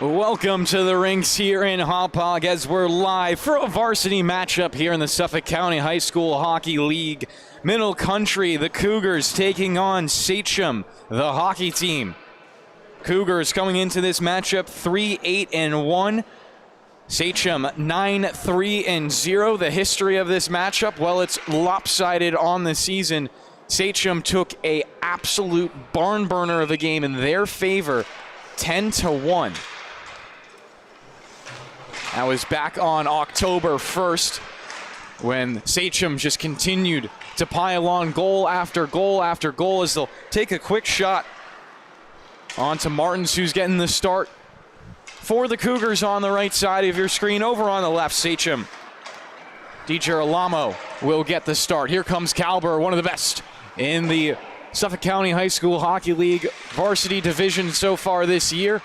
Welcome to the rinks here in Hauppauge as we're live for a varsity matchup here in the Suffolk County High School Hockey League. Middle Country, the Cougars taking on Sachem, the hockey team. Cougars coming into this matchup 3-8-1. Sachem 9-3-0. The history of this matchup, well, it's lopsided on the season. Sachem took a absolute barn burner of a game in their favor, 10-1. That was back on October 1st when Sachem just continued to pile on goal after goal after goal as they'll take a quick shot onto Martins, who's getting the start for the Cougars on the right side of your screen. Over on the left, Sachem. DJ Alamo will get the start. Here comes Calber, one of the best in the Suffolk County High School Hockey League varsity division so far this year.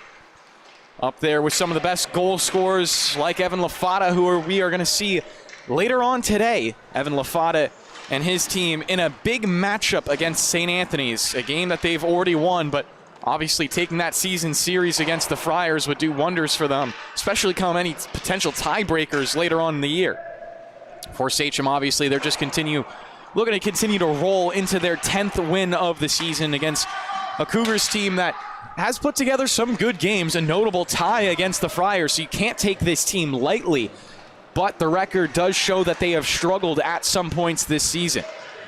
Up there with some of the best goal scorers like Evan Lafata, who we are going to see later on today. Evan Lafata and his team in a big matchup against St. Anthony's, a game that they've already won, but obviously taking that season series against the Friars would do wonders for them, especially come any potential tiebreakers later on in the year. For Sachem, obviously, they're just looking to continue to roll into their 10th win of the season against a Cougars team that has put together some good games, a notable tie against the Friars, so you can't take this team lightly. But the record does show that they have struggled at some points this season.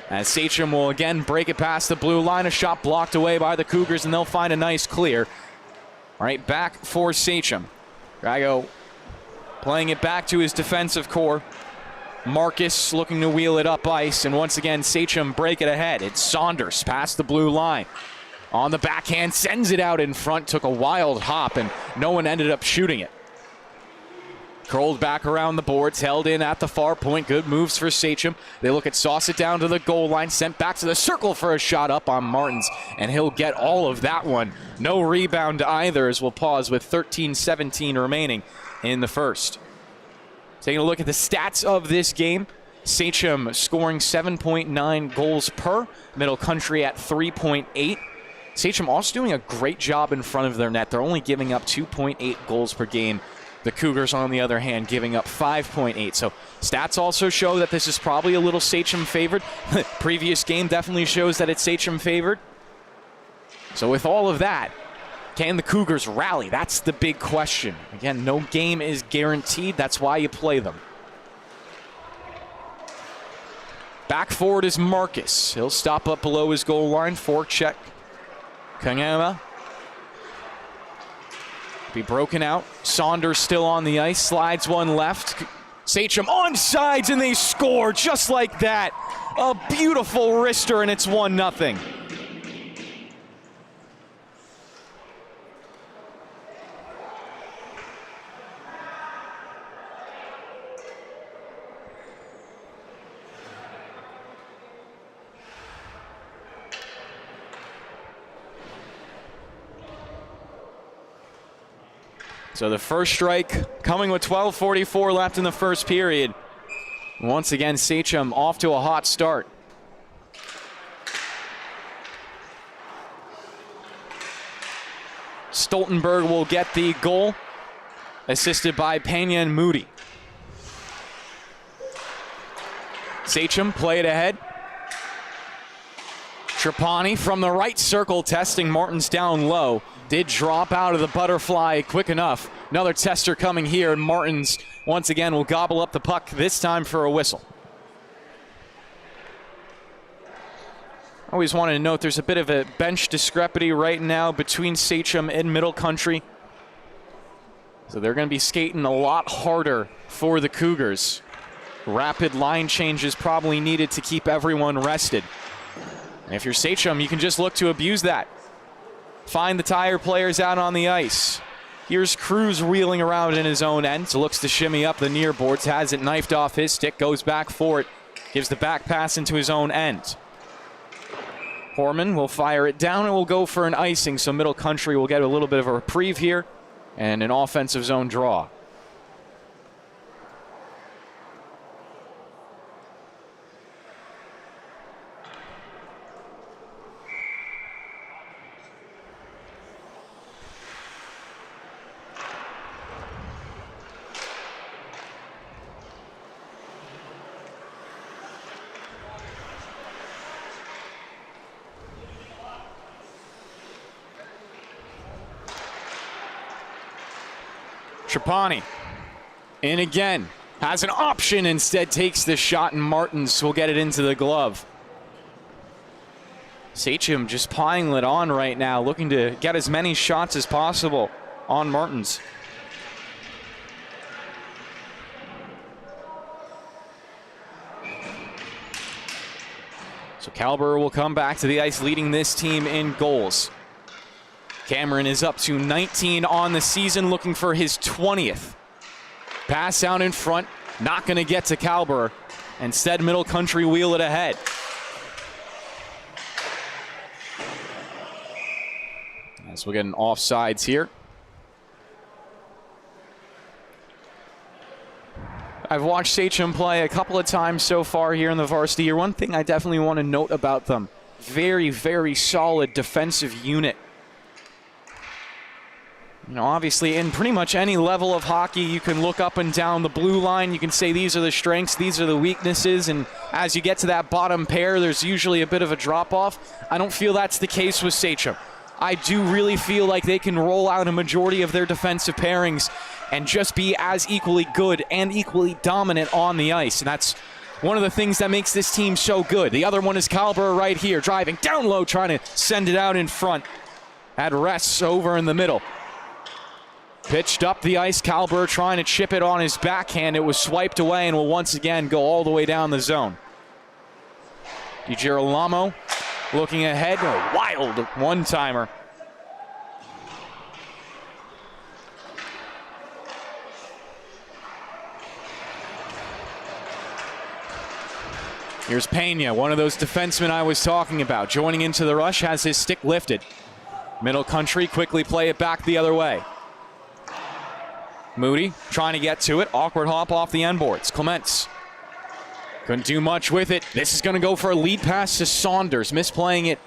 As Sachem will again break it past the blue line, a shot blocked away by the Cougars, and they'll find a nice clear. All right, back for Sachem. Drago playing it back to his defensive core. Marcus looking to wheel it up ice, and once again, Sachem break it ahead. It's Saunders past the blue line. On the backhand, sends it out in front, took a wild hop, and no one ended up shooting it. Curled back around the boards, held in at the far point. Good moves for Sachem. They look at sauce it down to the goal line, sent back to the circle for a shot up on Martins, and he'll get all of that one. No rebound either, as we'll pause with 13-17 remaining in the first. Taking a look at the stats of this game. Sachem scoring 7.9 goals per. Middle Country at 3.8. Sachem also doing a great job in front of their net. They're only giving up 2.8 goals per game. The Cougars, on the other hand, giving up 5.8. So stats also show that this is probably a little Sachem favored. Previous game definitely shows that it's Sachem favored. So with all of that, can the Cougars rally? That's the big question. Again, no game is guaranteed. That's why you play them. Back forward is Marcus. He'll stop up below his goal line. Forecheck. Kangema be broken out. Saunders still on the ice. Slides one left. Sachem on sides, and they score just like that. A beautiful wrister, and it's 1-0. So the first strike coming with 12:44 left in the first period. Once again, Sachem off to a hot start. Stoltenberg will get the goal, assisted by Pena and Moody. Sachem play it ahead. Trapani from the right circle, testing Martins down low. Did drop out of the butterfly quick enough. Another tester coming here, and Martins once again will gobble up the puck, this time for a whistle. Always wanted to note there's a bit of a bench discrepancy right now between Sachem and Middle Country. So they're going to be skating a lot harder for the Cougars. Rapid line changes probably needed to keep everyone rested. And if you're Sachem, you can just look to abuse that. Find the tire players out on the ice. Here's Cruz wheeling around in his own end. So looks to shimmy up the near boards. Has it knifed off his stick. Goes back for it. Gives the back pass into his own end. Horman will fire it down and will go for an icing. So Middle Country will get a little bit of a reprieve here. And an offensive zone draw. Trapani in again. Has an option, instead takes the shot, and Martins will get it into the glove. Sachem just piling it on right now, looking to get as many shots as possible on Martins. So Calber will come back to the ice, leading this team in goals. Cameron is up to 19 on the season, looking for his 20th. Pass out in front, not going to get to Calber. Instead, Middle Country wheel it ahead. As we're getting offsides here. I've watched Sachem play a couple of times so far here in the varsity year. One thing I definitely want to note about them, very, very solid defensive unit. You know, obviously in pretty much any level of hockey, you can look up and down the blue line. You can say these are the strengths, these are the weaknesses, and as you get to that bottom pair, there's usually a bit of a drop-off. I don't feel that's the case with Sachem. I do really feel like they can roll out a majority of their defensive pairings and just be as equally good and equally dominant on the ice. And that's one of the things that makes this team so good. The other one is Calber right here, driving down low, trying to send it out in front. At rests over in the middle. Pitched up the ice, Calber trying to chip it on his backhand. It was swiped away and will once again go all the way down the zone. DiGirolamo looking ahead, a wild one-timer. Here's Pena, one of those defensemen I was talking about. Joining into the rush, has his stick lifted. Middle Country quickly play it back the other way. Moody trying to get to it. Awkward hop off the end boards. Clements couldn't do much with it. This is going to go for a lead pass to Saunders. Misplaying it,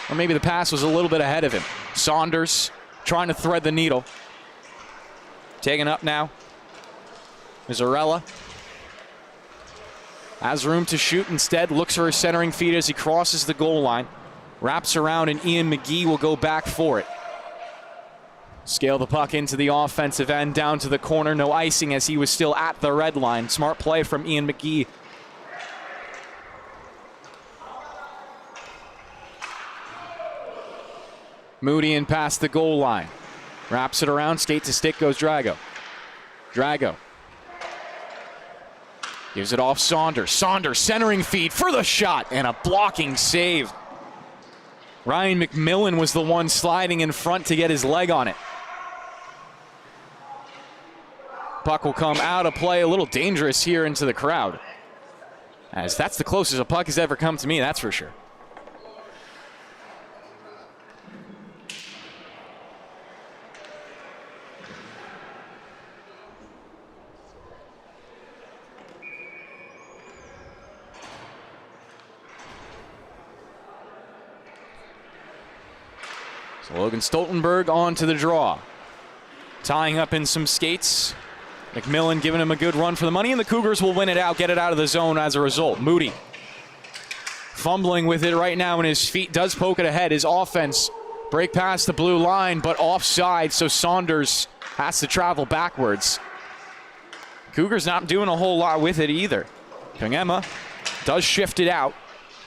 or maybe the pass was a little bit ahead of him. Saunders trying to thread the needle. Taken up now. Mazzarella has room to shoot, instead looks for a centering feed as he crosses the goal line. Wraps around, and Ian McGee will go back for it. Scale the puck into the offensive end, down to the corner. No icing as he was still at the red line. Smart play from Ian McGee. Moody in past the goal line. Wraps it around, skate to stick goes Drago. Drago gives it off Saunders. Saunders centering feed for the shot, and a blocking save. Ryan McMillan was the one sliding in front to get his leg on it. Puck will come out of play, a little dangerous here into the crowd. As that's the closest a puck has ever come to me, that's for sure. Logan Stoltenberg on to the draw. Tying up in some skates. McMillan giving him a good run for the money, and the Cougars will win it out, get it out of the zone as a result. Moody fumbling with it right now, and his feet does poke it ahead. His offense break past the blue line, but offside, so Saunders has to travel backwards. Cougars not doing a whole lot with it either. Pangema does shift it out.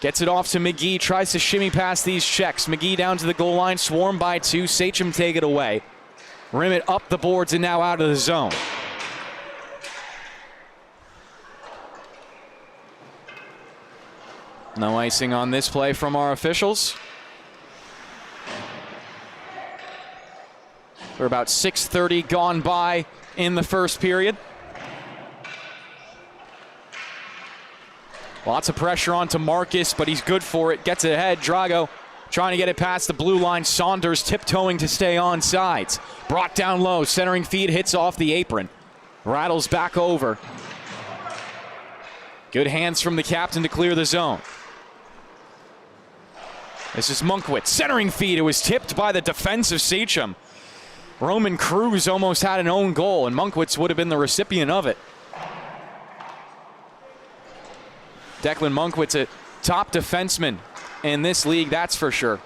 Gets it off to McGee, tries to shimmy past these checks. McGee down to the goal line, swarmed by two. Sachem take it away. Rim it up the boards and now out of the zone. No icing on this play from our officials. We're about 6:30 gone by in the first period. Lots of pressure onto Marcus, but he's good for it. Gets it ahead. Drago trying to get it past the blue line. Saunders tiptoeing to stay on sides. Brought down low. Centering feed hits off the apron. Rattles back over. Good hands from the captain to clear the zone. This is Monkwitz. Centering feed. It was tipped by the defensive Sachem. Roman Cruz almost had an own goal, and Monkwitz would have been the recipient of it. Declan Monkwitz, a top defenseman in this league, that's for sure.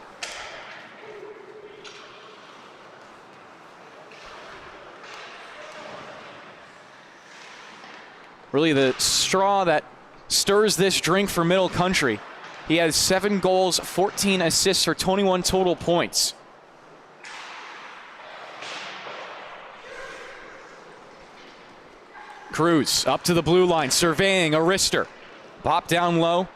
really the straw that stirs this drink for Middle Country. He has 7 goals, 14 assists for 21 total points. Cruz up to the blue line, surveying Arister. Pop down low.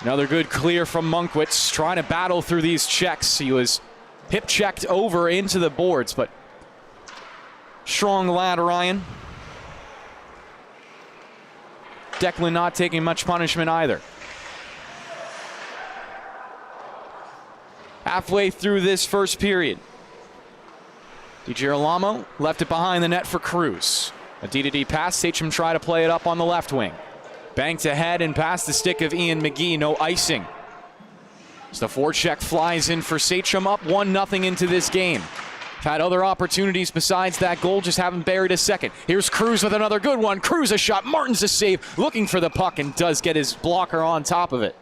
Another good clear from Monkwitz, trying to battle through these checks. He was hip checked over into the boards, but strong lad, Ryan. Declan not taking much punishment either. Halfway through this first period, DiGirolamo left it behind the net for Cruz. A D-to-D pass, Sachem tried to play it up on the left wing. Banked ahead and past the stick of Ian McGee, no icing. As the forecheck flies in for Sachem, up 1-0 into this game. Had other opportunities besides that goal, just haven't buried a second. Here's Cruz with another good one. Cruz a shot, Martin's a save, looking for the puck and does get his blocker on top of it.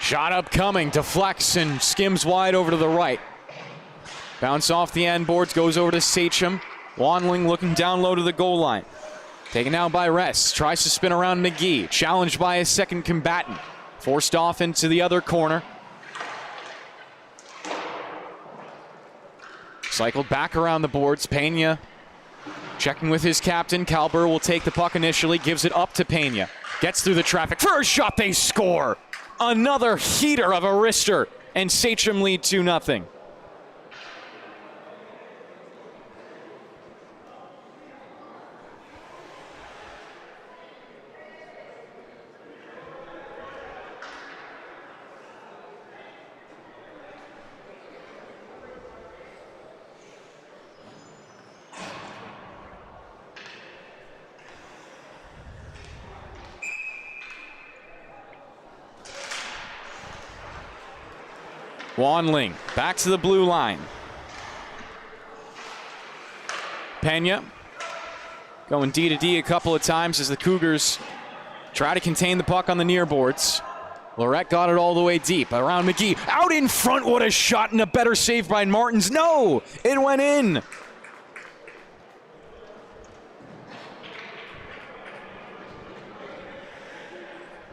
Shot upcoming, deflects and skims wide over to the right. Bounce off the end boards, goes over to Sachem. Wanling looking down low to the goal line. Taken out by Ress, tries to spin around McGee. Challenged by his second combatant. Forced off into the other corner. Cycled back around the boards, Pena checking with his captain. Calber will take the puck initially, gives it up to Pena. Gets through the traffic, first shot, they score! Another heater of Arister, and Sachem lead 2-0. Wanling back to the blue line. Pena going D-to-D a couple of times as the Cougars try to contain the puck on the near boards. Lorette got it all the way deep around McGee. Out in front, what a shot, and a better save by Martins. No, it went in.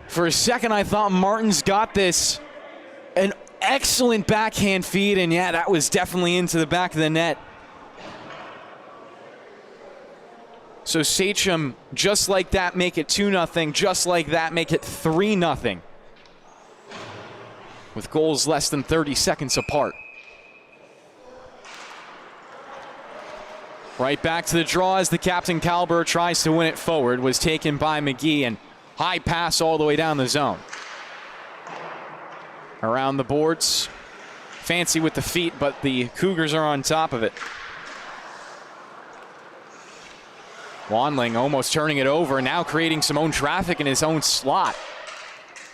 For a second, I thought Martins got this. An excellent backhand feed, and yeah, that was definitely into the back of the net. So Sachem, just like that, make it 2-0. Just like that, make it 3-0. With goals less than 30 seconds apart. Right back to the draw as the captain Calber tries to win it forward. Was taken by McGee, and high pass all the way down the zone. Around the boards. Fancy with the feet, but the Cougars are on top of it. Wanling almost turning it over, now creating some own traffic in his own slot.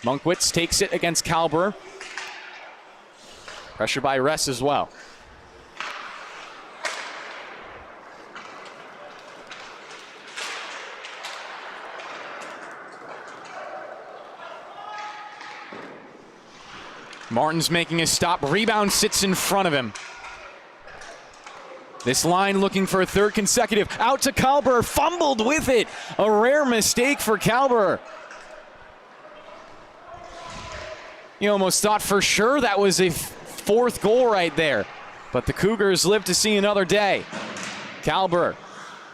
Monkwitz takes it against Calber. Pressure by Ress as well. Martin's making a stop. Rebound sits in front of him. This line looking for a third consecutive. Out to Calber. Fumbled with it. A rare mistake for Calber. You almost thought for sure that was a fourth goal right there. But the Cougars live to see another day. Calber,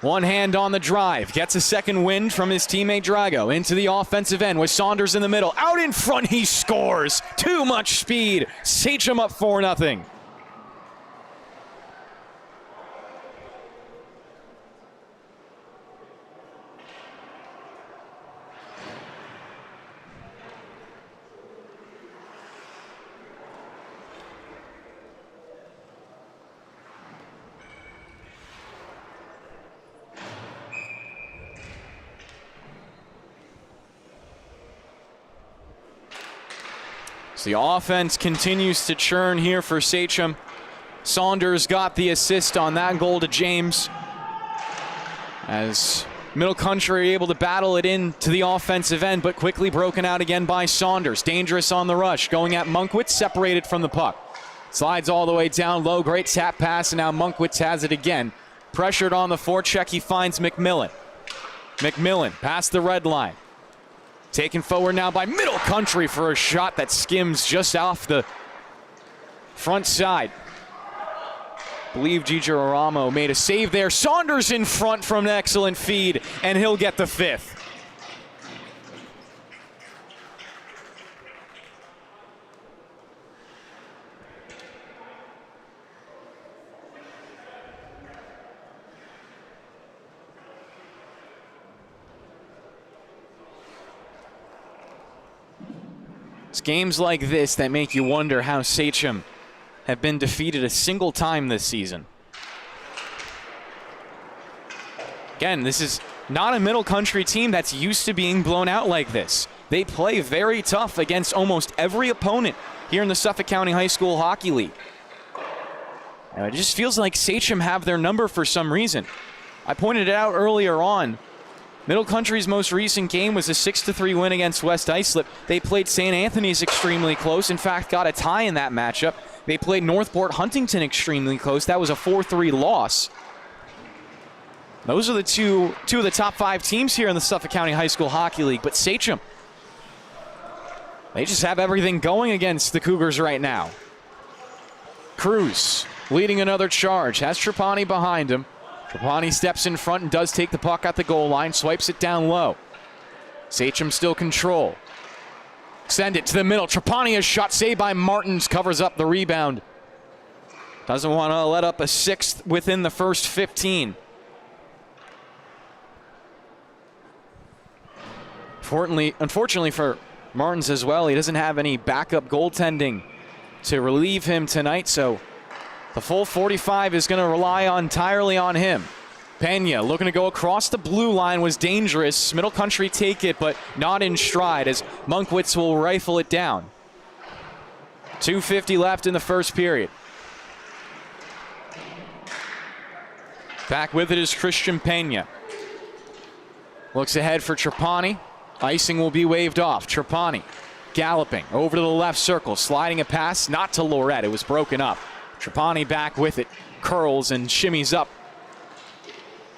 one hand on the drive. Gets a second wind from his teammate Drago. Into the offensive end with Saunders in the middle. Out in front, he scores. Too much speed. Sachem up 4-0. So the offense continues to churn here for Sachem. Saunders got the assist on that goal to James, as Middle Country able to battle it into the offensive end, but quickly broken out again by Saunders. Dangerous on the rush, going at Monkwitz, separated from the puck. Slides all the way down low, great tap pass, and now Monkwitz has it again. Pressured on the forecheck, he finds McMillan. McMillan past the red line. Taken forward now by Middle Country for a shot that skims just off the front side. I believe Gigi Ramo made a save there. Saunders in front from an excellent feed, and he'll get the 5th. It's games like this that make you wonder how Sachem have been defeated a single time this season. Again, this is not a Middle Country team that's used to being blown out like this. They play very tough against almost every opponent here in the Suffolk County High School Hockey League. And it just feels like Sachem have their number for some reason. I pointed it out earlier on. Middle Country's most recent game was a 6-3 win against West Islip. They played St. Anthony's extremely close. In fact, got a tie in that matchup. They played Northport Huntington extremely close. That was a 4-3 loss. Those are the two of the top 5 teams here in the Suffolk County High School Hockey League. But Sachem, they just have everything going against the Cougars right now. Cruz leading another charge. Has Trapani behind him. Trapani steps in front and does take the puck at the goal line. Swipes it down low. Sachem still control. Send it to the middle. Trapani, a shot saved by Martins, covers up the rebound. Doesn't want to let up a 6th within the first 15. Unfortunately for Martins as well, he doesn't have any backup goaltending to relieve him tonight, so the full 45 is going to rely entirely on him. Pena looking to go across the blue line was dangerous. Middle Country take it, but not in stride as Monkwitz will rifle it down. 2:50 left in the first period. Back with it is Christian Pena. Looks ahead for Trapani. Icing will be waved off. Trapani galloping over to the left circle, sliding a pass, not to Lorette. It was broken up. Trapani back with it, curls and shimmies up.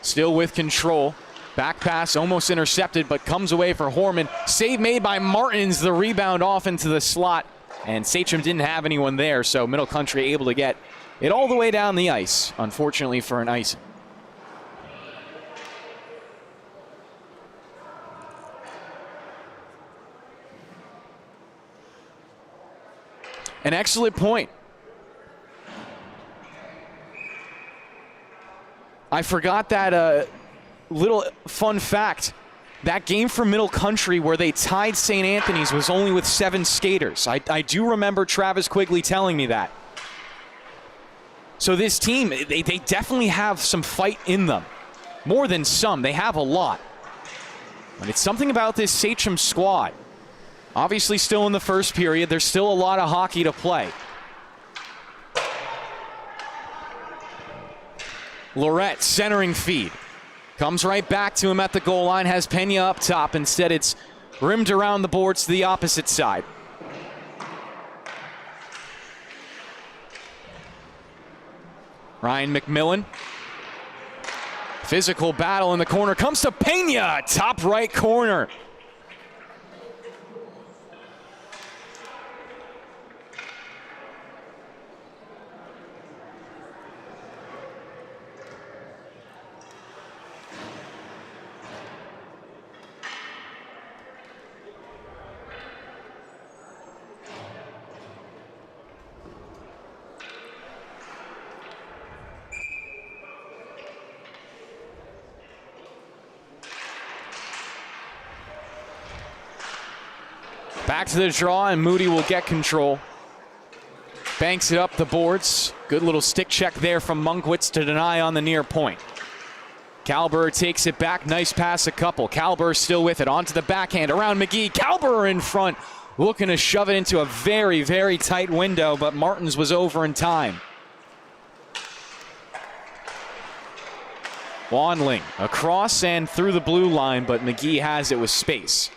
Still with control. Back pass almost intercepted, but comes away for Horman. Save made by Martins, the rebound off into the slot. And Sachem didn't have anyone there, so Middle Country able to get it all the way down the ice, unfortunately for an icing. An excellent point. I forgot that little fun fact. That game for Middle Country where they tied St. Anthony's was only with 7 skaters. I do remember Travis Quigley telling me that. So this team, they definitely have some fight in them. More than some, they have a lot. But it's something about this Sachem squad. Obviously still in the first period. There's still a lot of hockey to play. Lorette centering feed. Comes right back to him at the goal line. Has Pena up top. Instead it's rimmed around the boards to the opposite side. Ryan McMillan. Physical battle in the corner. Comes to Pena. Top right corner. Back to the draw, and Moody will get control. Banks it up the boards. Good little stick check there from Monkwitz to deny on the near point. Calber takes it back. Nice pass a couple. Calber still with it. Onto the backhand. Around McGee. Calber in front. looking to shove it into a very, very tight window, but Martins was over in time. Wandling across and through the blue line, but McGee has it with space.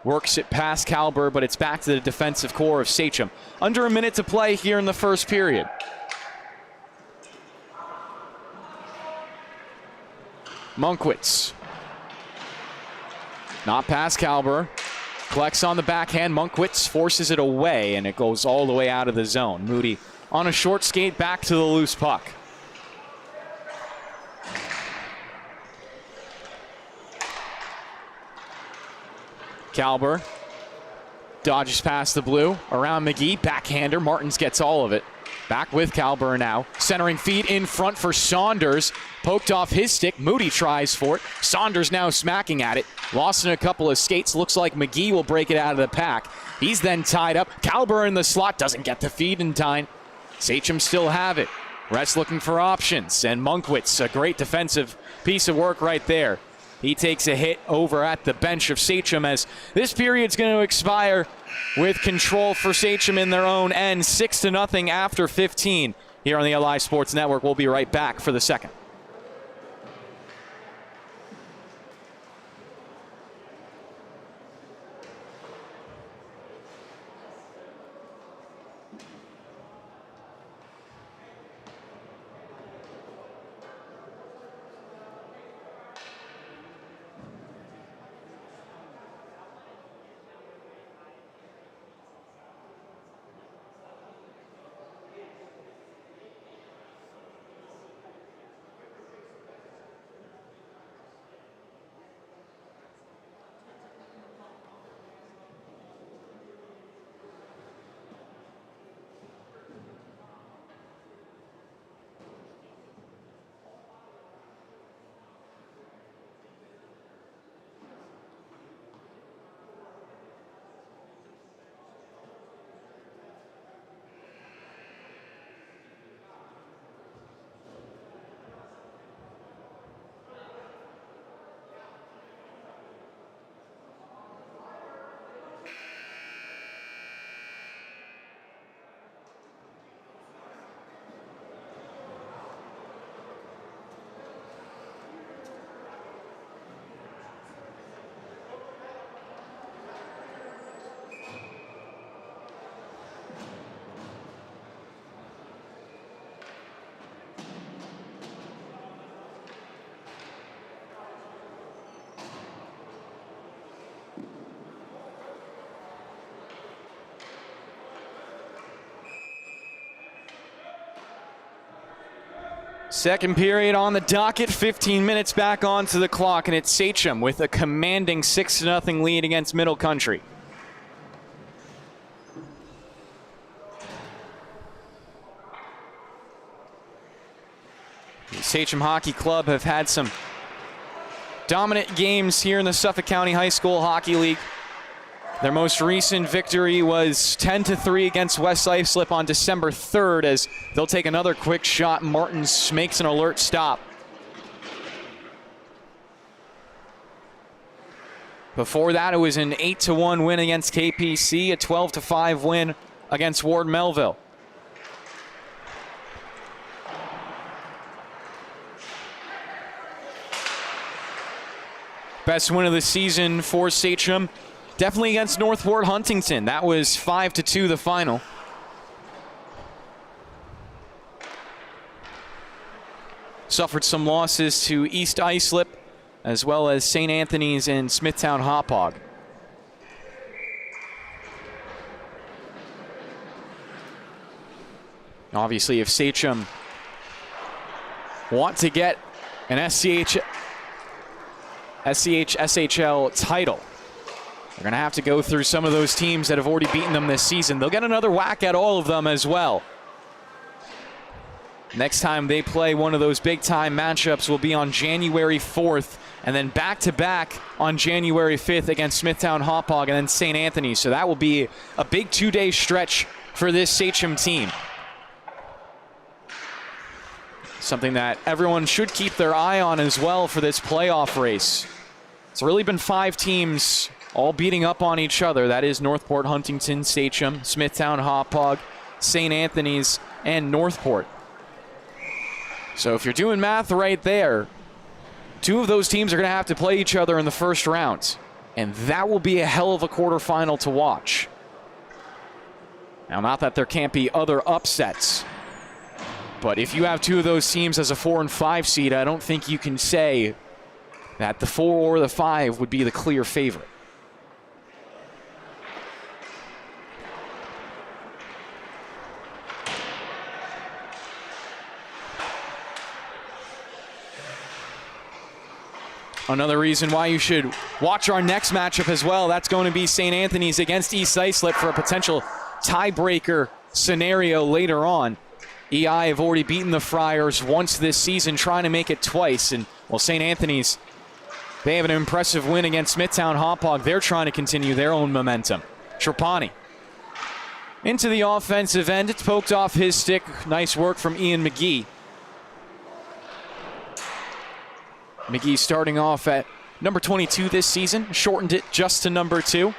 Works it past Kalber, but it's back to the defensive core of Sachem. Under a minute to play here in the first period. Monkwitz. Not past Kalber. Collects on the backhand. Monkwitz forces it away, and it goes all the way out of the zone. Moody on a short skate back to the loose puck. Kalber dodges past the blue, around McGee, backhander. Martins gets all of it. Back with Kalber now. Centering feed in front for Saunders. Poked off his stick. Moody tries for it. Saunders now smacking at it. Lost in a couple of skates. Looks like McGee will break it out of the pack. He's then tied up. Kalber in the slot. Doesn't get the feed in time. Sachem still have it. Rest looking for options. And Monkwitz, a great defensive piece of work right there. He takes a hit over at the bench of Sachem as this period's going to expire with control for Sachem in their own end. 6-0 after 15 here on the LI Sports Network. We'll be right back for the second. Second period on the docket, 15 minutes back onto the clock, and it's Sachem with a commanding 6-0 lead against Middle Country. The Sachem Hockey Club have had some dominant games here in the Suffolk County High School Hockey League. Their most recent victory was 10-3 against West Islip on December 3rd as they'll take another quick shot. Martins makes an alert stop. Before that, it was an 8-1 win against KPC, a 12-5 win against Ward Melville. Best win of the season for Sachem. Definitely against North Ward Huntington. That was 5-2 the final. Suffered some losses to East Islip as well as St. Anthony's and Smithtown Hauppauge. Obviously, if Sachem want to get an SCHSHL title, they're going to have to go through some of those teams that have already beaten them this season. They'll get another whack at all of them as well. Next time they play one of those big-time matchups will be on January 4th, and then back-to-back on January 5th against Smithtown Hauppauge and then St. Anthony. So that will be a big two-day stretch for this Sachem team. Something that everyone should keep their eye on as well for this playoff race. It's really been 5 teams all beating up on each other. That is Northport, Huntington, Sachem, Smithtown, Hauppauge, St. Anthony's, and Northport. So if you're doing math right there, 2 of those teams are going to have to play each other in the first round. And that will be a hell of a quarterfinal to watch. Now, not that there can't be other upsets, but if you have 2 of those teams as a 4 and 5 seed, I don't think you can say that the 4 or the 5 would be the clear favorite. Another reason why you should watch our next matchup as well. That's going to be St. Anthony's against East Islip for a potential tiebreaker scenario later on. EI have already beaten the Friars once this season, trying to make it twice. And, well, St. Anthony's, they have an impressive win against Smithtown Hauppauge. They're trying to continue their own momentum. Trapani into the offensive end. It's poked off his stick. Nice work from Ian McGee. McGee starting off at number 22 this season, shortened it just to number 2.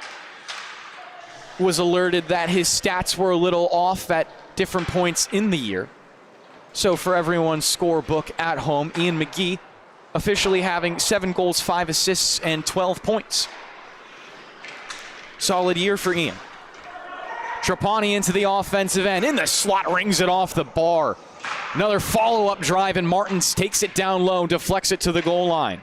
Was alerted that his stats were a little off at different points in the year. So for everyone's scorebook at home, Ian McGee officially having 7 goals, 5 assists, and 12 points. Solid year for Ian. Trapani into the offensive end. In the slot, rings it off the bar. Another follow-up drive, and Martins takes it down low, deflects it to the goal line.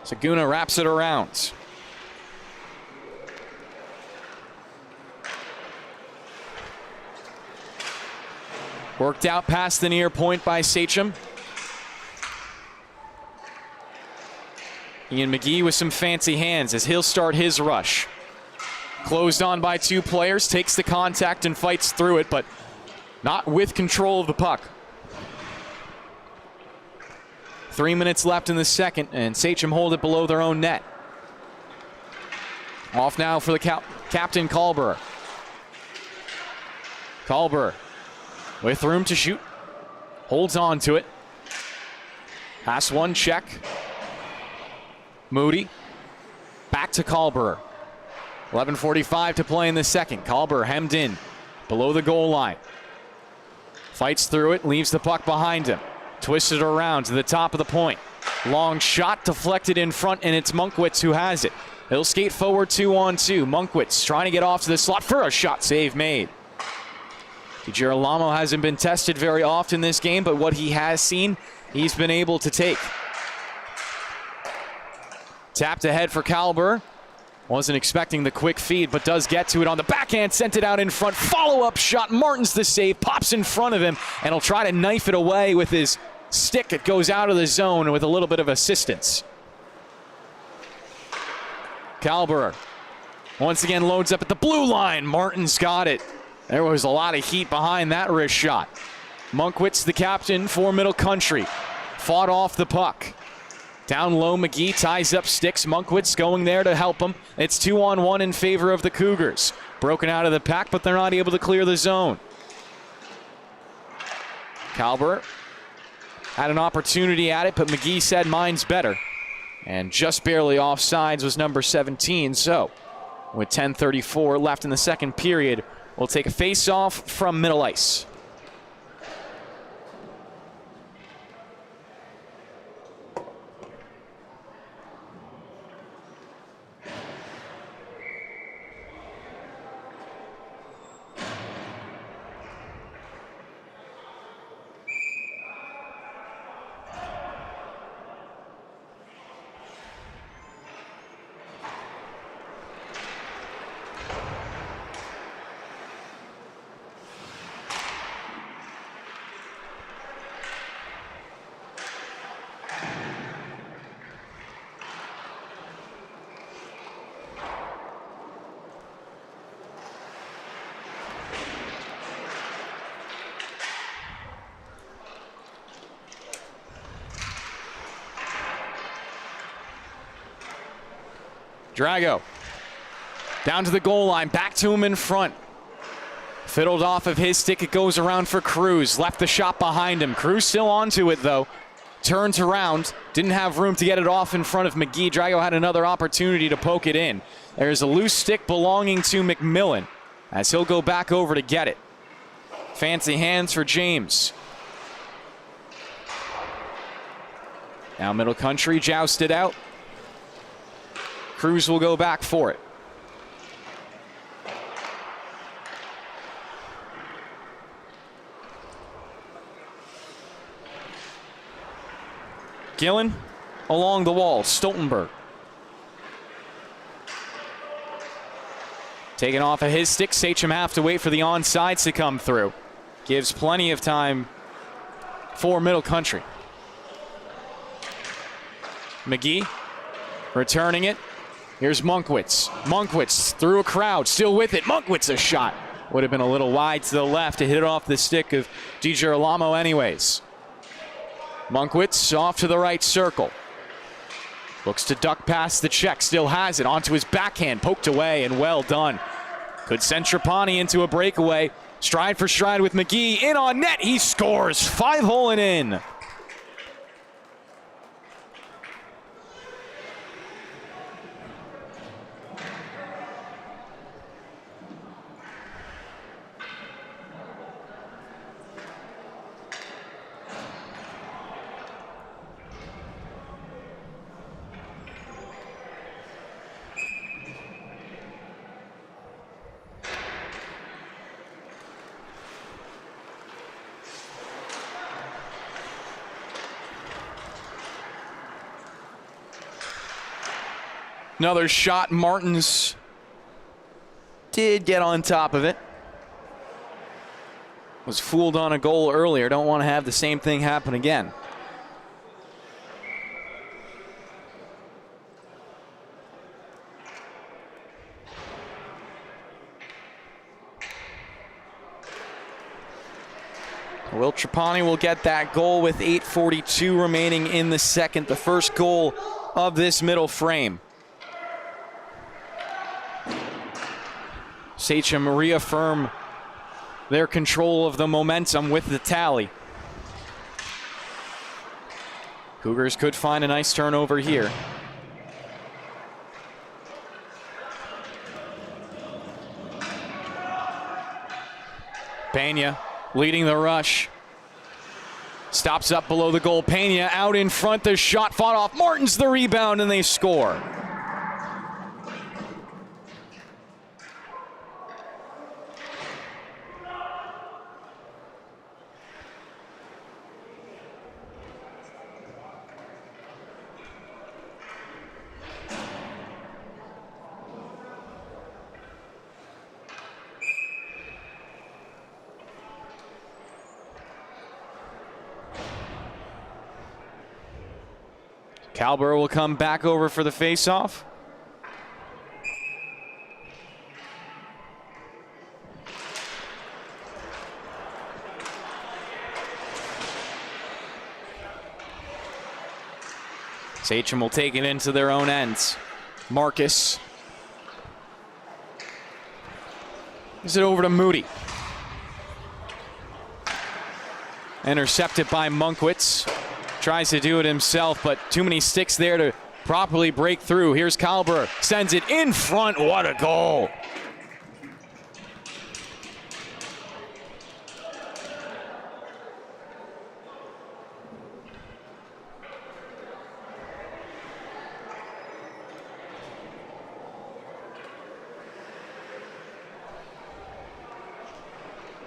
Saguna wraps it around. Worked out past the near point by Sachem. Ian McGee with some fancy hands as he'll start his rush. Closed on by 2 players, takes the contact and fights through it, but not with control of the puck. 3 minutes left in the second, and Sachem hold it below their own net. Off now for the captain, Kalber. Kalber with room to shoot. Holds on to it. Pass 1, check. Moody. Back to Kalber. 11:45 to play in the second. Kalber hemmed in below the goal line. Fights through it, leaves the puck behind him. Twisted around to the top of the point. Long shot deflected in front, and it's Monkwitz who has it. He'll skate forward 2-on-2. Monkwitz trying to get off to the slot for a shot save made. DiGirolamo hasn't been tested very often this game, but what he has seen, he's been able to take. Tapped ahead for Kalber. Wasn't expecting the quick feed, but does get to it on the backhand. Sent it out in front. Follow-up shot. Martins the save. Pops in front of him, and he'll try to knife it away with his stick. It goes out of the zone with a little bit of assistance. Kalber once again loads up at the blue line. Martins got it. There was a lot of heat behind that wrist shot. Monkwitz, the captain for Middle Country, fought off the puck. Down low, McGee ties up sticks. Monkwitz going there to help him. It's 2-on-1 in favor of the Cougars. Broken out of the pack, but they're not able to clear the zone. Kalber had an opportunity at it, but McGee said mine's better. And just barely offsides was number 17. So with 10:34 left in the second period, we'll take a face-off from middle ice. Drago down to the goal line, back to him in front. Fiddled off of his stick, it goes around for Cruz. Left the shot behind him. Cruz still onto it though. turns around, didn't have room to get it off in front of McGee. Drago had another opportunity to poke it in. There's a loose stick belonging to McMillan as he'll go back over to get it. Fancy hands for James. Now Middle Country jousted out. Cruz will go back for it. Gillen along the wall, Stoltenberg. Taken off of his stick, Sachem have to wait for the onside to come through. Gives plenty of time for Middle Country. McGee returning it. Here's Monkwitz. Monkwitz through a crowd, still with it. Monkwitz a shot. Would have been a little wide to the left to hit it off the stick of DiGirolamo anyways. Monkwitz off to the right circle. Looks to duck past the check, still has it. Onto his backhand, poked away and well done. Could send Trapani into a breakaway. Stride for stride with McGee. In on net, he scores. 5-hole and in. Another shot. Martins did get on top of it. Was fooled on a goal earlier. Don't want to have the same thing happen again. Will Trapani will get that goal with 8:42 remaining in the second. The first goal of this middle frame. Sachem reaffirm their control of the momentum with the tally. Cougars could find a nice turnover here. Pena leading the rush. Stops up below the goal. Pena out in front. The shot fought off. Martins the rebound and they score. Calbert will come back over for the faceoff. Sachem will take it into their own ends. Marcus. Gives it over to Moody. Intercepted by Monkwitz. Tries to do it himself, but too many sticks there to properly break through. Here's Calbert, sends it in front. What a goal.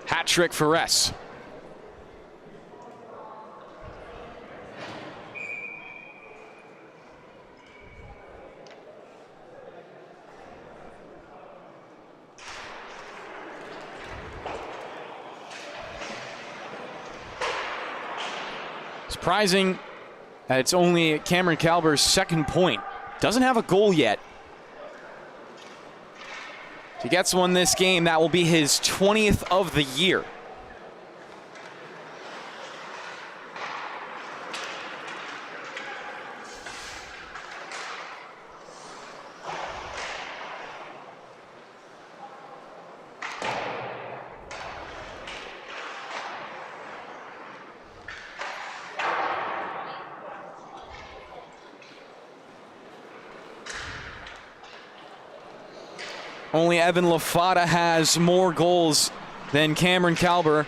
Hat trick for S. Surprising that it's only Cameron Calbert's second point. Doesn't have a goal yet. If he gets one this game, that will be his 20th of the year. Only Evan Lafata has more goals than Cameron Kalber.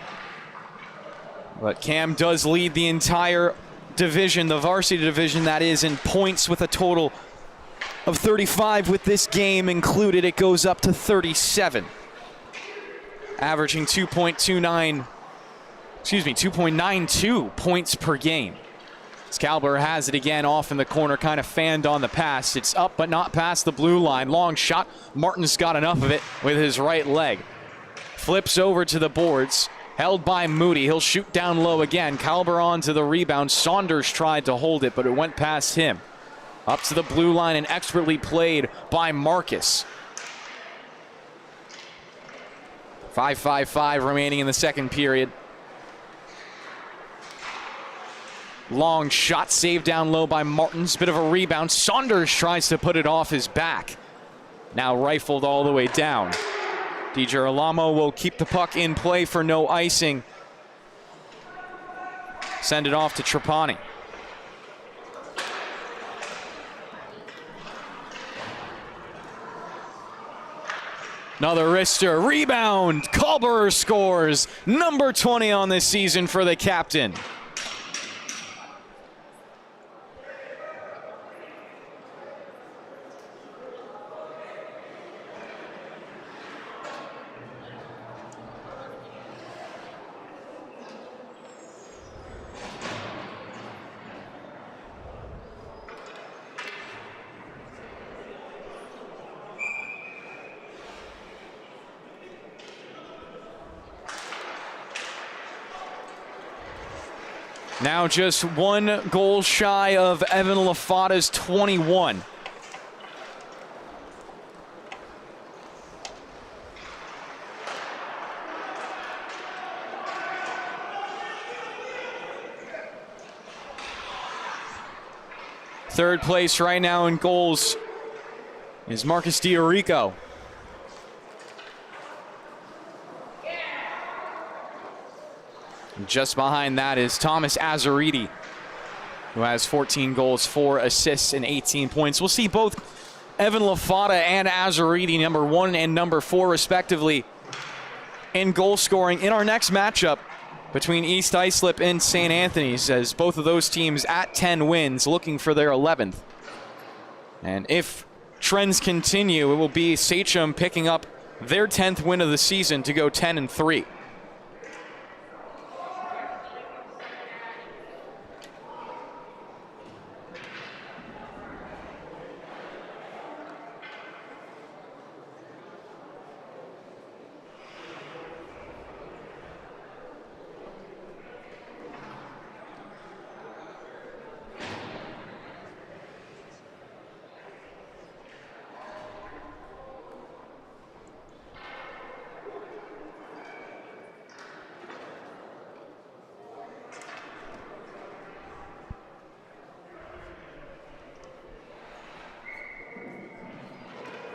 But Cam does lead the entire division, the varsity division, that is, in points with a total of 35 with this game included. It goes up to 37. Averaging 2.92 points per game. Kalber has it again off in the corner, kind of fanned on the pass. It's up but not past the blue line. Long shot. Martin's got enough of it with his right leg. Flips over to the boards. Held by Moody. He'll shoot down low again. Kalber on to the rebound. Saunders tried to hold it, but it went past him. Up to the blue line and expertly played by Marcus. 5:55 remaining in the second period. Long shot saved down low by Martins. Bit of a rebound. Saunders tries to put it off his back. Now rifled all the way down. DiGirolamo will keep the puck in play for no icing. Send it off to Trapani. Another wrister. Rebound. Kalber scores. Number 20 on this season for the captain. Now just one goal shy of Evan Lafata's 21. Third place right now in goals is Marcus Diorico. Just behind that is Thomas Azaridi, who has 14 goals, 4 assists, and 18 points. We'll see both Evan Lafata and Azaridi, number 1 and number 4, respectively, in goal scoring in our next matchup between East Islip and St. Anthony's, as both of those teams at 10 wins, looking for their 11th. And if trends continue, it will be Sachem picking up their 10th win of the season to go 10-3.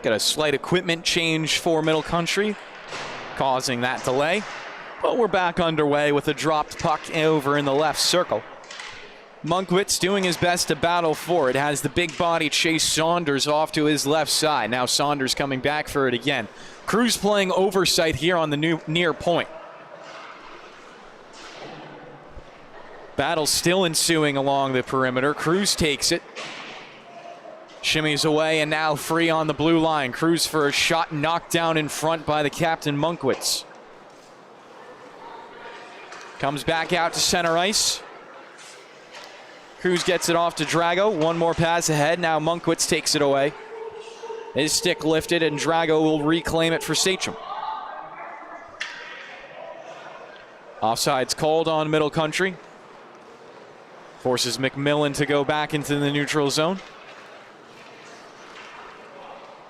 Got a slight equipment change for Middle Country, causing that delay. But we're back underway with a dropped puck over in the left circle. Munkwitz doing his best to battle for it. Has the big body Chase Saunders off to his left side. Now Saunders coming back for it again. Cruz playing oversight here on the near point. Battle still ensuing along the perimeter. Cruz takes it. Shimmies away and now free on the blue line. Cruz for a shot knocked down in front by the captain, Munkwitz. Comes back out to center ice. Cruz gets it off to Drago. One more pass ahead. Now Munkwitz takes it away. His stick lifted and Drago will reclaim it for Sachem. Offside's called on Middle Country. Forces McMillan to go back into the neutral zone.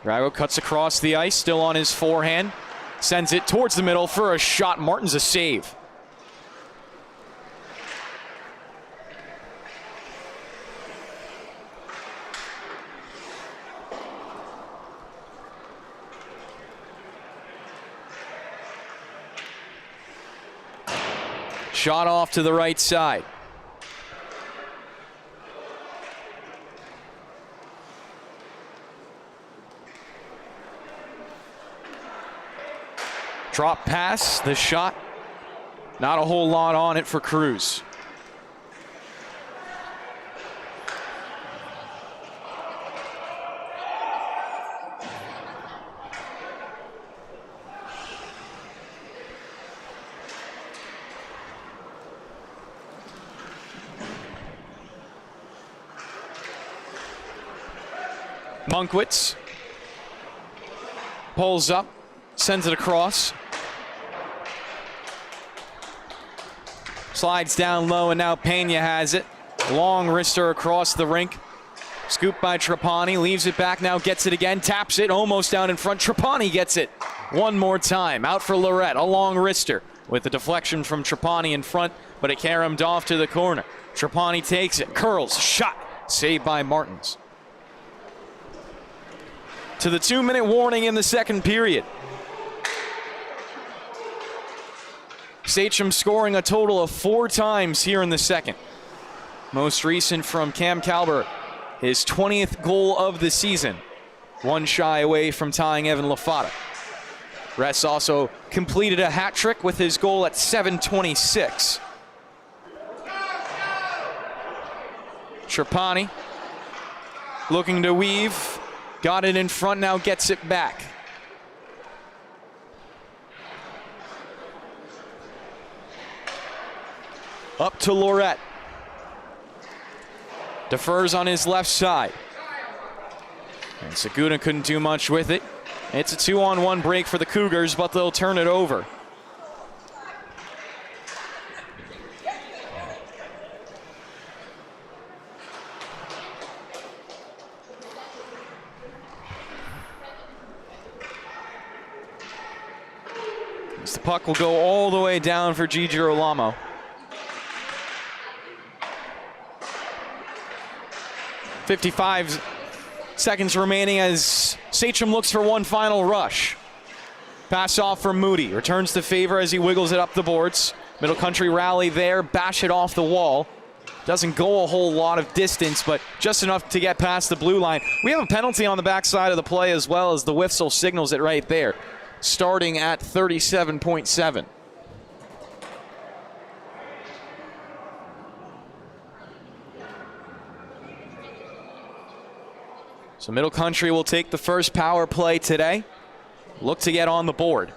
Drago cuts across the ice, still on his forehand. Sends it towards the middle for a shot. Martin's a save. Shot off to the right side. Drop pass, the shot. Not a whole lot on it for Cruz. Monkwitz pulls up, sends it across. Slides down low, and now Pena has it. Long wrister across the rink. Scooped by Trapani, leaves it back, now gets it again, taps it, almost down in front. Trapani gets it one more time. Out for Lorette, a long wrister with the deflection from Trapani in front, but it caromed off to the corner. Trapani takes it, curls, shot, saved by Martins. To the 2-minute warning in the second period. Sachem scoring a total of 4 times here in the second. Most recent from Cam Calber, his 20th goal of the season. One shy away from tying Evan Lafata. Ress also completed a hat trick with his goal at 7:26. Trapani looking to weave. Got it in front, now gets it back. Up to Lorette. Defers on his left side. And Saguna couldn't do much with it. It's a 2-on-1 break for the Cougars, but they'll turn it over. The puck will go all the way down for G. Girolamo. .55 seconds remaining as Sachem looks for one final rush. Pass off from Moody. Returns the favor as he wiggles it up the boards. Middle Country rally there. Bash it off the wall. Doesn't go a whole lot of distance, but just enough to get past the blue line. We have a penalty on the backside of the play as well, as the whistle signals it right there. Starting at 37.7. So Middle Country will take the first power play today. Look to get on the board.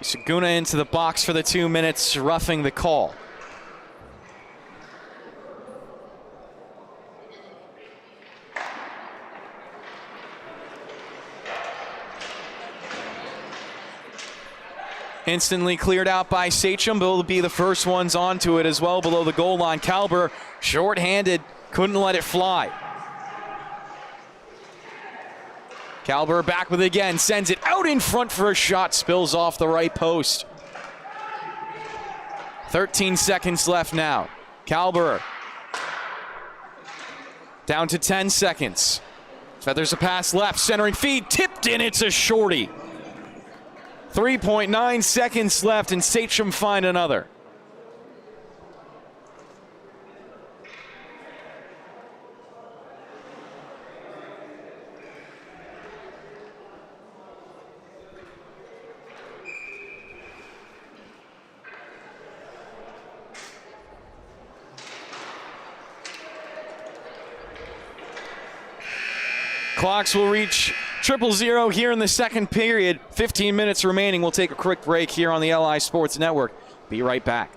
Saguna into the box for the 2 minutes, roughing the call. Instantly cleared out by Sachem, but will be the first ones onto it as well below the goal line. Calber, short-handed, couldn't let it fly. Calber back with it again, sends it out in front for a shot, spills off the right post. 13 seconds left now. Calber down to 10 seconds. Feathers a pass left, centering feed, tipped in, it's a shorty. 3.9 seconds left, and Sachem find another. Clocks will reach 0-0 here in the second period. 15 minutes remaining. We'll take a quick break here on the LI Sports Network. Be right back.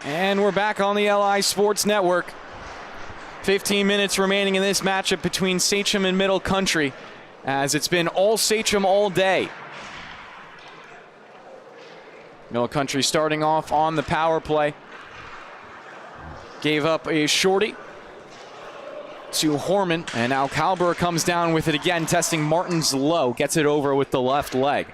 And we're back on the LI Sports Network. 15 minutes remaining in this matchup between Sachem and Middle Country, as it's been all Sachem all day. Middle Country starting off on the power play. Gave up a shorty to Horman, and now Kalber comes down with it again, testing Martin's low. Gets it over with the left leg.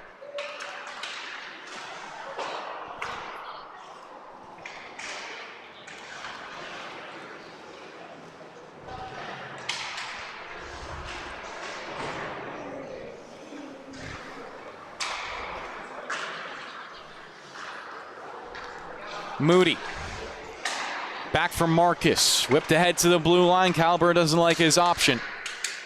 Moody. Back from Marcus. Whipped ahead to the blue line. Kalber doesn't like his option.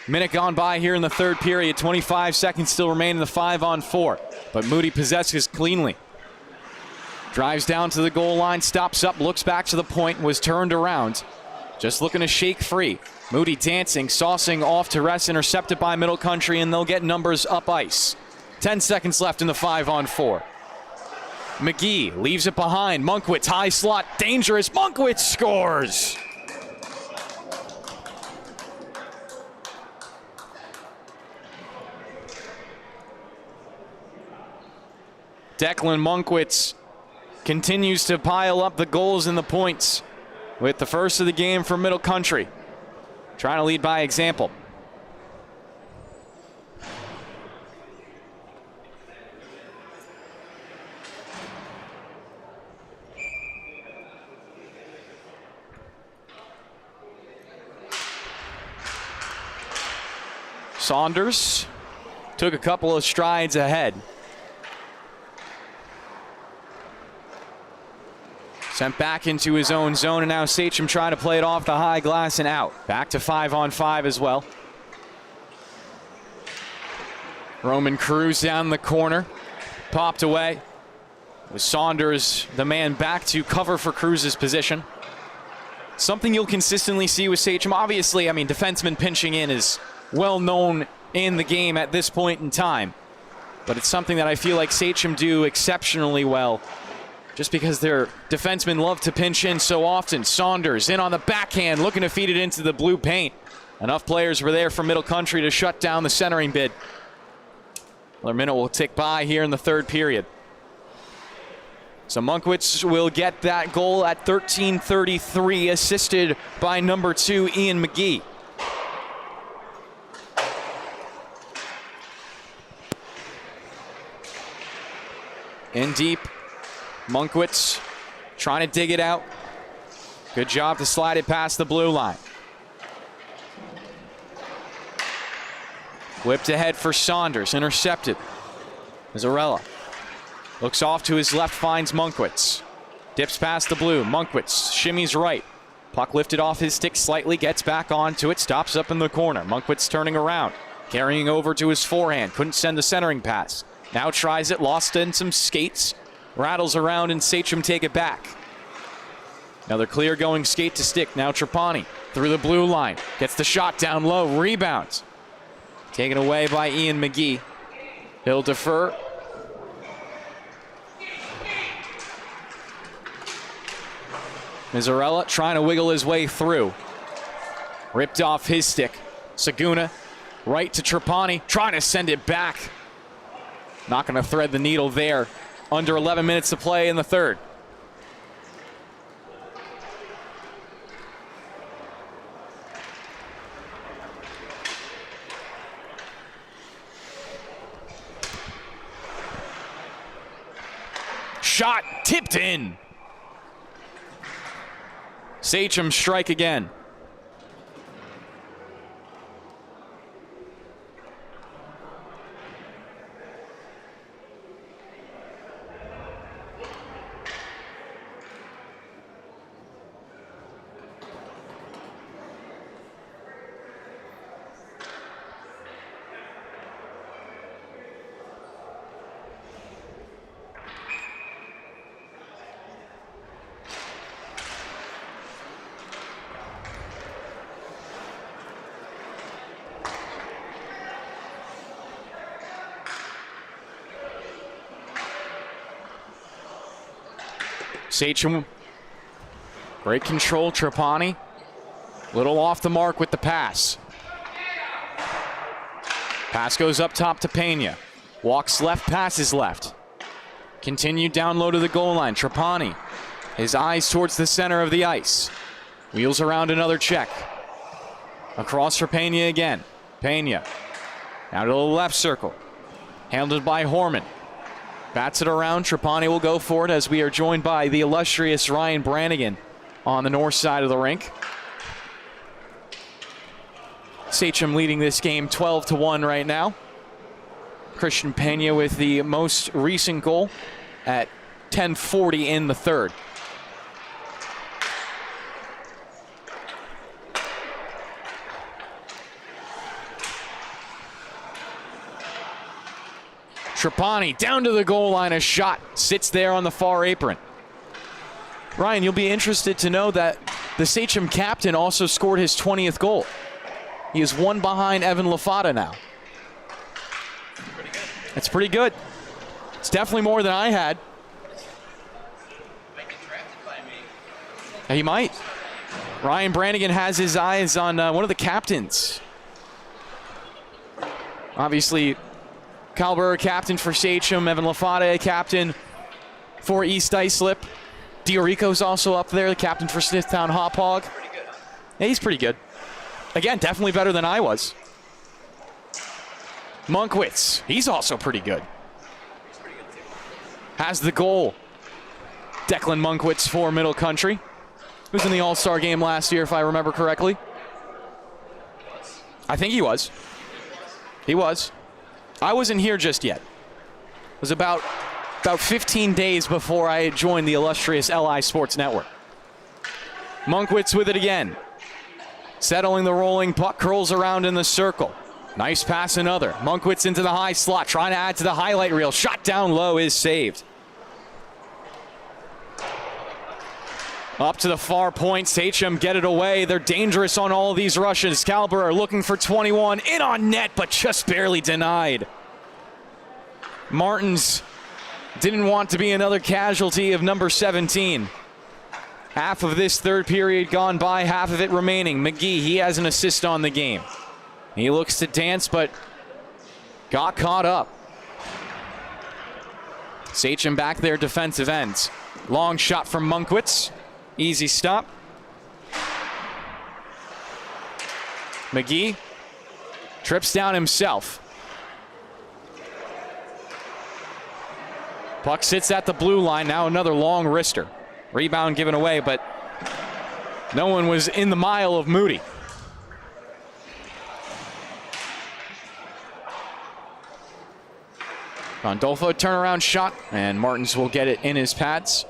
Minute gone by here in the third period. 25 seconds still remain in the 5-on-4. But Moody possesses cleanly. Drives down to the goal line. Stops up. Looks back to the point. Was turned around. Just looking to shake free. Moody dancing. Saucing off to rest. Intercepted by Middle Country. And they'll get numbers up ice. 10 seconds left in the 5-on-4. McGee leaves it behind. Monkwitz, high slot, dangerous. Monkwitz scores! Declan Monkwitz continues to pile up the goals and the points with the first of the game for Middle Country. Trying to lead by example. Saunders took a couple of strides ahead. Sent back into his own zone, and now Sachem trying to play it off the high glass and out. Back to 5-on-5 as well. Roman Cruz down the corner. Popped away. With Saunders, the man back to cover for Cruz's position. Something you'll consistently see with Sachem. Obviously, I mean, defenseman pinching in is well known in the game at this point in time. But it's something that I feel like Sachem do exceptionally well, just because their defensemen love to pinch in so often. Saunders in on the backhand, looking to feed it into the blue paint. Enough players were there for Middle Country to shut down the centering bid. Another minute will tick by here in the third period. So Monkwitz will get that goal at 13:33, assisted by number 2, Ian McGee. In deep, Monkwitz trying to dig it out. Good job to slide it past the blue line. Whipped ahead for Saunders, intercepted. Mazzarella looks off to his left, finds Monkwitz. Dips past the blue, Monkwitz shimmies right. Puck lifted off his stick slightly, gets back onto it, stops up in the corner. Monkwitz turning around, carrying over to his forehand, couldn't send the centering pass. Now tries it, lost in some skates, rattles around, and Sachem take it back. Another clear going skate to stick. Now Trapani through the blue line, gets the shot down low, rebounds. Taken away by Ian McGee. He'll defer. Mazzarella trying to wiggle his way through. Ripped off his stick. Saguna right to Trapani, trying to send it back. Not going to thread the needle there. Under 11 minutes to play in the third. Shot tipped in. Sachem strike again. Sachem Great control, Trapani. Little off the mark with the pass. Pass goes up top to Pena. Walks left, passes left. Continued down low to the goal line. Trapani, his eyes towards the center of the ice. Wheels around another check. Across for Pena again. Pena, now to the left circle. Handled by Horman. Bats it around. Trapani will go for it as we are joined by the illustrious Ryan Brannigan on the north side of the rink. Sachem leading this game 12-1 right now. Christian Pena with the most recent goal at 10:40 in the third. Trapani down to the goal line, a shot sits there on the far apron. Ryan, you'll be interested to know that the Sachem captain also scored his 20th goal. He is one behind Evan Lafata now. That's pretty good. It's definitely more than I had. He might. Ryan Brannigan has his eyes on one of the captains. Obviously, Kyle Burr, captain for Sachem. Evan Lafata, captain for East Islip. Diorico's also up there, the captain for Smithtown Hauppauge. Yeah, he's pretty good. Again, definitely better than I was. Monkwitz, he's also pretty good. Has the goal. Declan Monkwitz for Middle Country. He was in the All-Star game last year, if I remember correctly. I think he was. He was. I wasn't here just yet. It was about 15 days before I joined the illustrious LI Sports Network. Monkwitz with it again. Settling the rolling puck, curls around in the circle. Nice pass, another. Monkwitz into the high slot, trying to add to the highlight reel. Shot down low is saved. Up to the far point, Sachem get it away. They're dangerous on all of these rushes. Calber looking for 21, in on net, but just barely denied. Martins didn't want to be another casualty of number 17. Half of this third period gone by, half of it remaining. McGee, he has an assist on the game. He looks to dance, but got caught up. Sachem back there, defensive ends. Long shot from Monkwitz. Easy stop. McGee trips down himself. Puck sits at the blue line. Now another long wrister. Rebound given away, but no one was in the mile of Moody. Gondolfo turnaround shot, and Martins will get it in his pads.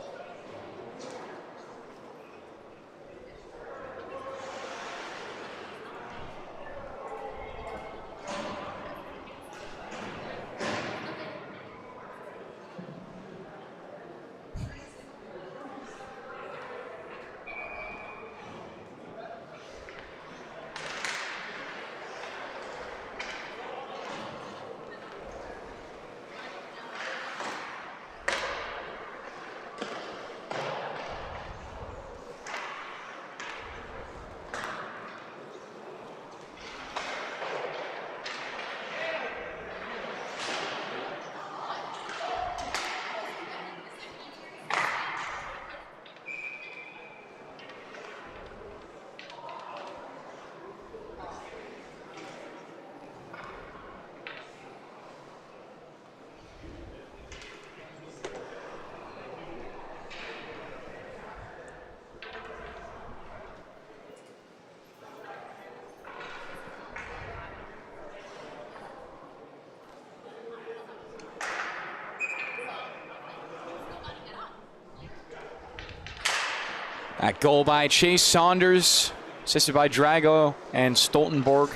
That goal by Chase Saunders, assisted by Drago and Stoltenberg.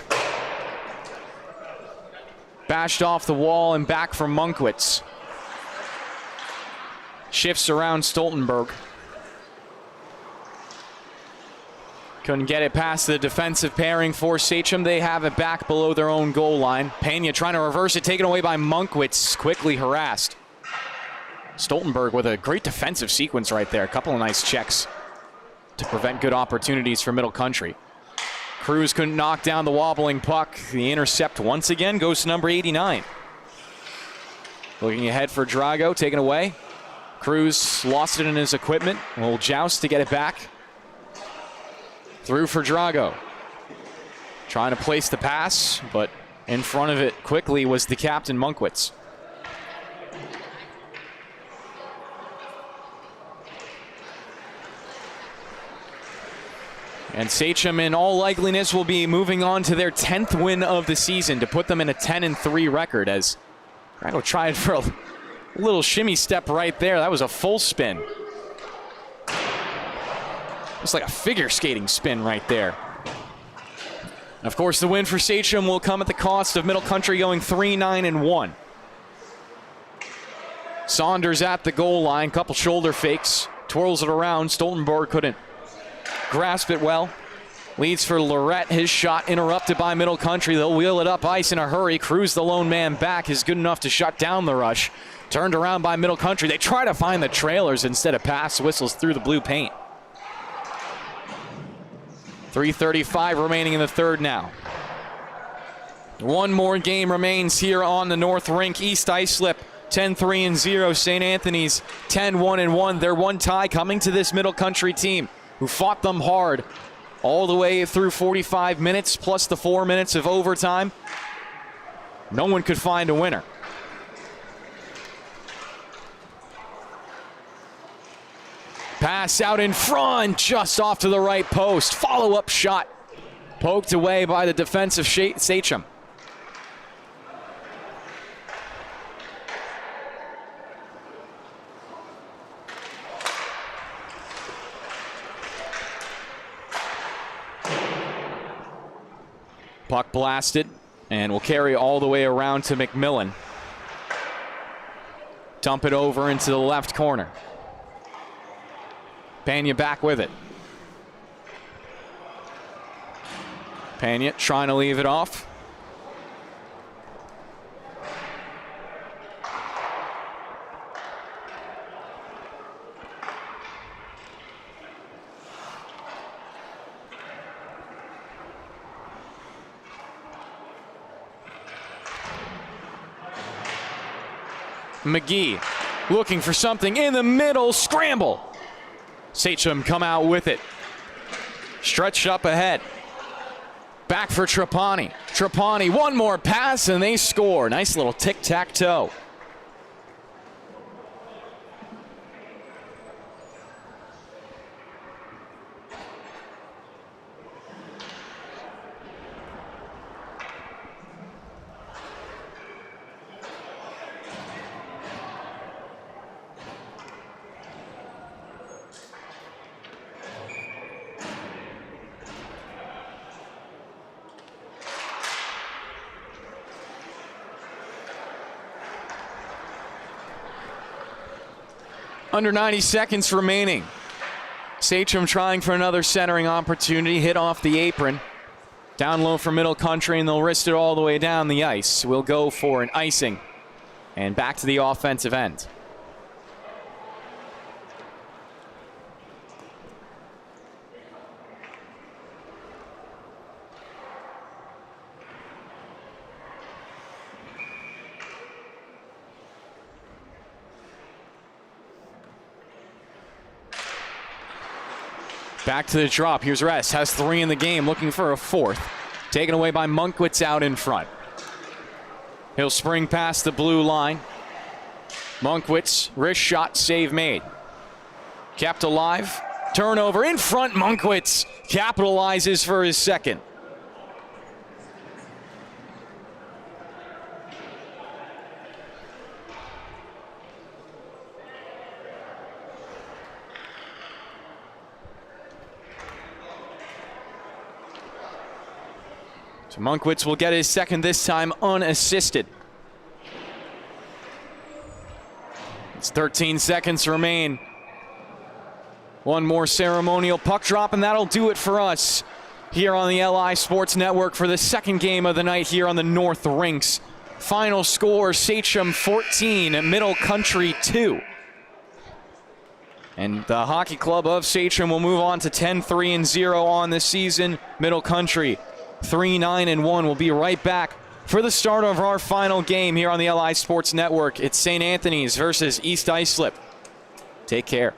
Bashed off the wall and back from Monkwitz. Shifts around Stoltenberg. Couldn't get it past the defensive pairing for Sachem. They have it back below their own goal line. Pena trying to reverse it, taken away by Monkwitz, quickly harassed. Stoltenberg with a great defensive sequence right there. A couple of nice checks to prevent good opportunities for Middle Country. Cruz couldn't knock down the wobbling puck. The intercept once again goes to number 89. Looking ahead for Drago, taken away. Cruz lost it in his equipment. Will joust to get it back. Through for Drago. Trying to place the pass, but in front of it quickly was the captain, Monkwitz. And Sachem, in all likeliness, will be moving on to their 10th win of the season to put them in a 10-3 record, as Drago tried for a little shimmy step right there. That was a full spin. It's like a figure skating spin right there. And of course, the win for Sachem will come at the cost of Middle Country going 3-9-1. Saunders at the goal line, couple shoulder fakes, twirls it around. Stoltenberg couldn't grasp it well. Leads for Lorette. His shot interrupted by Middle Country. They'll wheel it up ice in a hurry. Cruz, the lone man back, is good enough to shut down the rush. Turned around by Middle Country. They try to find the trailers instead of pass whistles through the blue paint. 3:35 remaining in the third now. One more game remains here on the North Rink. East Islip 10-3-0. St. Anthony's 10-1-1. Their one tie coming to this Middle Country team, who fought them hard all the way through 45 minutes, plus the 4 minutes of overtime. No one could find a winner. Pass out in front, just off to the right post. Follow-up shot, poked away by the defensive Sachem. Puck blasted, and will carry all the way around to McMillan. Dump it over into the left corner. Pena back with it. Pena trying to leave it off. McGee looking for something in the middle. Scramble. Sachem come out with it. Stretched up ahead. Back for Trapani. Trapani, one more pass and they score. Nice little tic-tac-toe. Under 90 seconds remaining. Sachem trying for another centering opportunity. Hit off the apron. Down low for Middle Country, and they'll wrist it all the way down the ice. We'll go for an icing. And back to the offensive end. Back to the drop. Here's Ress. Has 3 in the game. Looking for a 4th. Taken away by Monkwitz out in front. He'll spring past the blue line. Monkwitz, wrist shot, save made. Kept alive. Turnover in front. Monkwitz capitalizes for his second. So Monkwitz will get his second, this time unassisted. It's 13 seconds remain. One more ceremonial puck drop, and that'll do it for us here on the LI Sports Network for the second game of the night here on the North Rinks. Final score, Sachem 14, Middle Country 2. And the Hockey Club of Sachem will move on to 10-3-0 on this season. Middle Country 3-9-1. We'll be right back for the start of our final game here on the LI Sports Network. It's St. Anthony's versus East Islip. Take care.